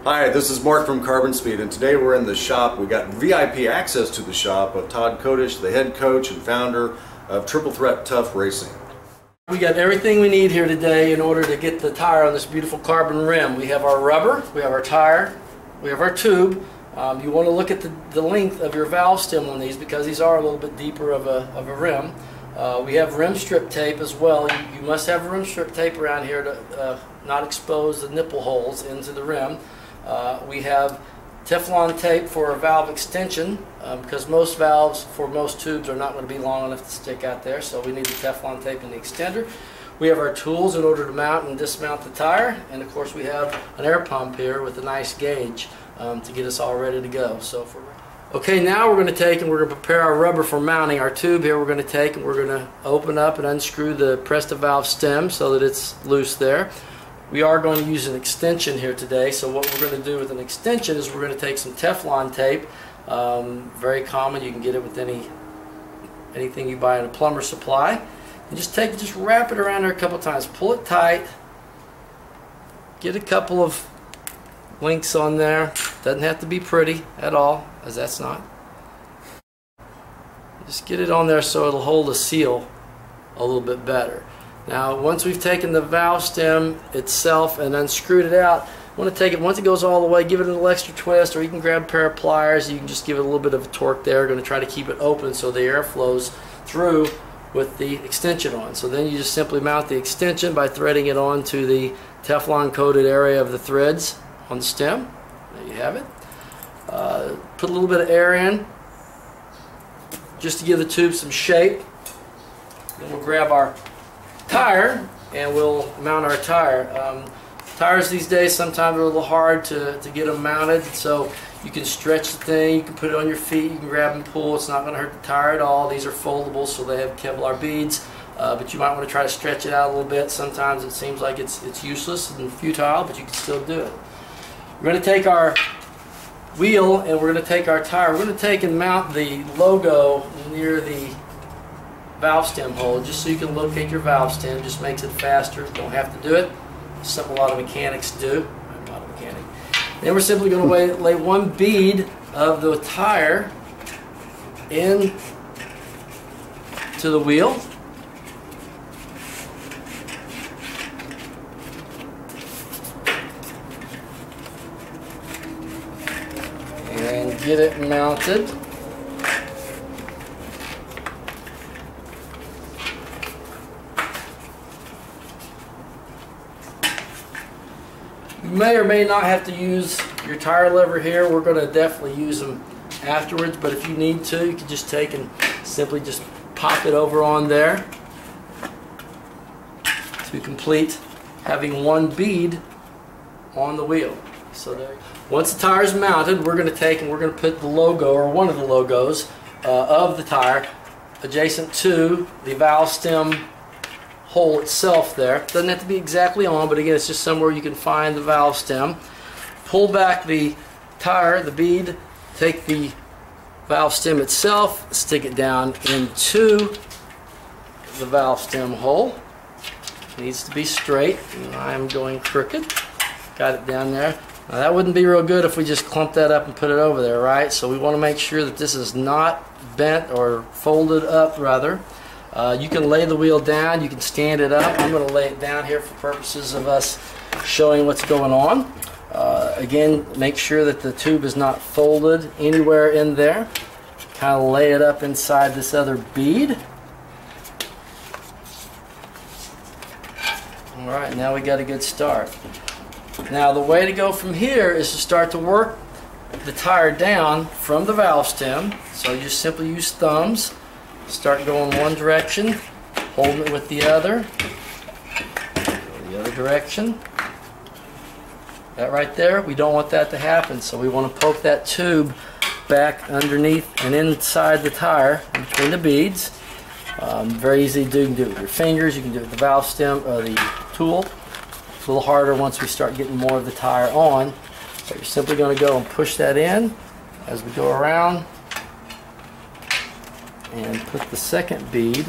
Hi, this is Mark from Karbon Speed, and today we're in the shop. We got VIP access to the shop of Todd Kodish, the head coach and founder of Triple Threat Tough Racing. We got everything we need here today in order to get the tire on this beautiful carbon rim. We have our rubber, we have our tire, we have our tube. You want to look at the length of your valve stem on these because these are a little bit deeper of a rim. We have rim strip tape as well. You must have rim strip tape around here to not expose the nipple holes into the rim. We have Teflon tape for a valve extension because most valves for most tubes are not going to be long enough to stick out there, so we need the Teflon tape in the extender. We have our tools in order to mount and dismount the tire, and of course we have an air pump here with a nice gauge to get us all ready to go. Okay, now we're going to take and we're going to prepare our rubber for mounting. Our tube here we're going to take and we're going to open up and unscrew the Presta valve stem so that it's loose there. We are going to use an extension here today, so what we're going to do with an extension is we're going to take some Teflon tape, very common, you can get it with anything you buy in a plumber supply, and just wrap it around there a couple times, pull it tight, get a couple of links on there, doesn't have to be pretty at all, as that's not. Just get it on there so it'll hold the seal a little bit better. Now once we've taken the valve stem itself and unscrewed it out, I want to take it, once it goes all the way, give it a little extra twist, or you can grab a pair of pliers, you can just give it a little bit of a torque there. We're going to try to keep it open so the air flows through with the extension on. So then you just simply mount the extension by threading it onto the Teflon coated area of the threads on the stem. There you have it. Put a little bit of air in just to give the tube some shape. Then we'll grab our tire and we'll mount our tire. Tires these days sometimes are a little hard to get them mounted, so you can stretch the thing, you can put it on your feet, you can grab and pull, it's not going to hurt the tire at all. These are foldable, so they have Kevlar beads, but you might want to try to stretch it out a little bit. Sometimes it seems like it's useless and futile, but you can still do it. We're going to take our wheel and we're going to take our tire. We're going to take and mount the logo near the valve stem hole, just so you can locate your valve stem. Just makes it faster. Don't have to do it. Something a lot of mechanics do. I'm not a mechanic. Then we're simply going to lay one bead of the tire in to the wheel. And get it mounted. You may or may not have to use your tire lever here. We're going to definitely use them afterwards, but if you need to, you can just take and simply just pop it over on there to complete having one bead on the wheel. So there. Once the tire is mounted, we're going to take and we're going to put the logo, or one of the logos of the tire, adjacent to the valve stem hole itself there. Doesn't have to be exactly on, but again, it's just somewhere you can find the valve stem. Pull back the tire, the bead, take the valve stem itself, stick it down into the valve stem hole. It needs to be straight, and I'm going crooked. Got it down there. Now that wouldn't be real good if we just clumped that up and put it over there, right? So we want to make sure that this is not bent or folded up, rather. You can lay the wheel down, you can stand it up. I'm going to lay it down here for purposes of us showing what's going on. Again, make sure that the tube is not folded anywhere in there. Kind of lay it up inside this other bead. Alright, now we got a good start. Now the way to go from here is to start to work the tire down from the valve stem. So you just simply use thumbs. Start going one direction, hold it with the other, go the other direction. That right there, we don't want that to happen, so we want to poke that tube back underneath and inside the tire, between the beads. Very easy to do. You can do it with your fingers, you can do it with the valve stem, or the tool. It's a little harder once we start getting more of the tire on. So you're simply going to go and push that in as we go around. And put the second bead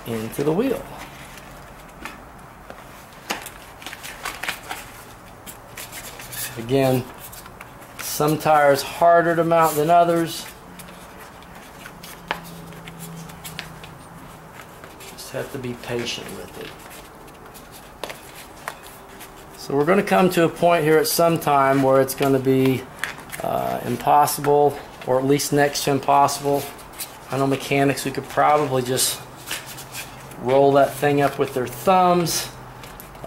into the wheel. Again, some tires harder to mount than others. Just have to be patient with it. So we're going to come to a point here at some time where it's going to be impossible, or at least next to impossible. I know mechanics who could probably just roll that thing up with their thumbs.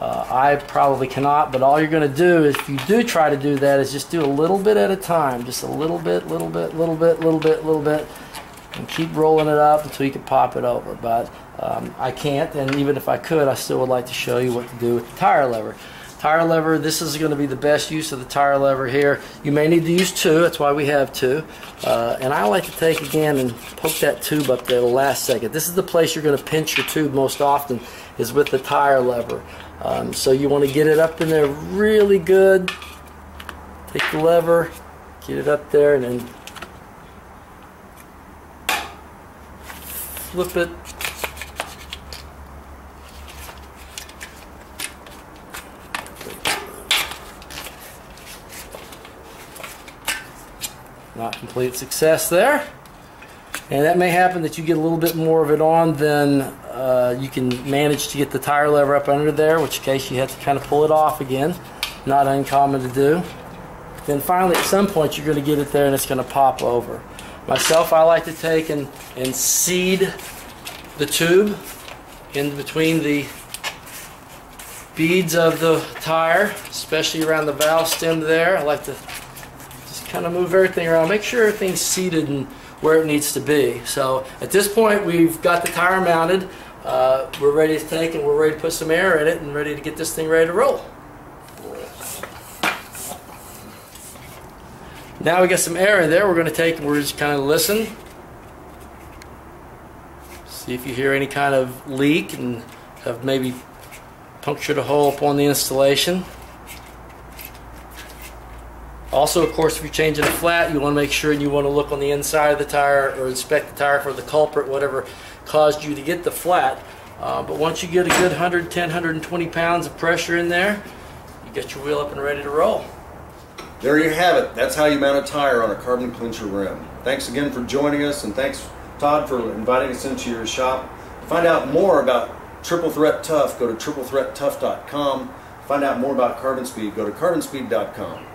I probably cannot, but all you're going to do, if you do try to do that, is just do a little bit at a time. Just a little bit, little bit, little bit, little bit, little bit, and keep rolling it up until you can pop it over. But I can't, and even if I could, I still would like to show you what to do with the tire lever. Tire lever, this is going to be the best use of the tire lever here. You may need to use two, that's why we have two. And I like to take again and poke that tube up there the last second. This is the place you're going to pinch your tube most often, is with the tire lever. So you want to get it up in there really good. Take the lever, get it up there, and then flip it. Not complete success there. And that may happen that you get a little bit more of it on than you can manage to get the tire lever up under there, in which case you have to kind of pull it off again. Not uncommon to do. Then finally at some point you're going to get it there and it's going to pop over. Myself, I like to take and seed the tube in between the beads of the tire, especially around the valve stem there. I like to just kind of move everything around, make sure everything's seated and where it needs to be. So at this point we've got the tire mounted, we're ready to take and we're ready to put some air in it and ready to get this thing ready to roll. Now we got some air in there, we're going to take and we're just kind of listen, see if you hear any kind of leak and have maybe punctured a hole upon the installation. Also, of course, if you're changing a flat, you want to make sure and you want to look on the inside of the tire or inspect the tire for the culprit, whatever caused you to get the flat. But once you get a good 110, 120 pounds of pressure in there, you get your wheel up and ready to roll. There you have it. That's how you mount a tire on a carbon clincher rim. Thanks again for joining us, and thanks, Todd, for inviting us into your shop. To find out more about Triple Threat Tough, go to triplethreattough.com. Find out more about Karbon Speed, go to karbonspeed.com.